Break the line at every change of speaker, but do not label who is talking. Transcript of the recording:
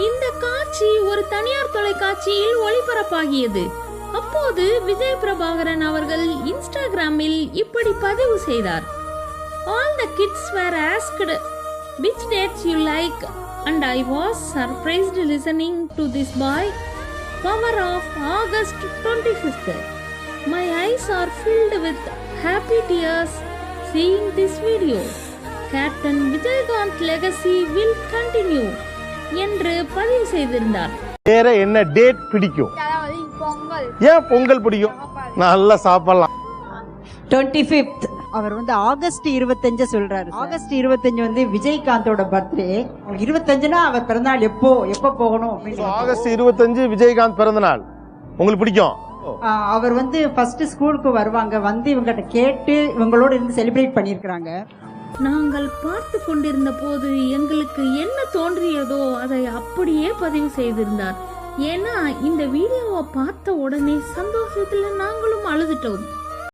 இந்த காட்சி ஒரு தனியார் தொலைக்காட்சியில் ஒளிபரப்பாகியது. அப்போது விஜய் பிரபாகரன் அவர்கள் இன்ஸ்டாகிராமில் இப்படி பதிவு செய்தார். All the kids were asked which dates you like and I was surprised listening to this boy. Power of August 25th. My eyes are filled with happy tears seeing this video. Captain Vijaykanth legacy will continue என்று பதிவு செய்திருந்தார்.
வேற என்ன date பிடிக்கும்? ஏன் பொங்கல் பிடிக்கும்? நல்லா சாப்பிடலாம்.
25th.
அவர் ஆகஸ்ட் 25 சொல்றாரு. August 25 விஜயகாந்தோட birthday. 25னா அவர் பிறந்தநாள் எப்போ போகணும் அப்படின்னு.
ஆகஸ்ட் 25 விஜயகாந்த் பிறந்த நாள் உங்களுக்கு பிடிக்கும்?
அவர் ஃபர்ஸ்ட் ஸ்கூலுக்கு வருவாங்க, இவங்கிட்ட கேட்டு இவங்களோட இருந்து செலிப்ரேட் பண்ணியிருக்கிறாங்க.
நாங்கள் பார்த்து கொண்டிருந்த போது எங்களுக்கு என்ன தோன்றியதோ அதை அப்படியே பதிவு செய்திருந்தார். ஏன்னா இந்த வீடியோவை பார்த்த உடனே சந்தோஷத்துல நாங்களும் அழுதுட்டோம்.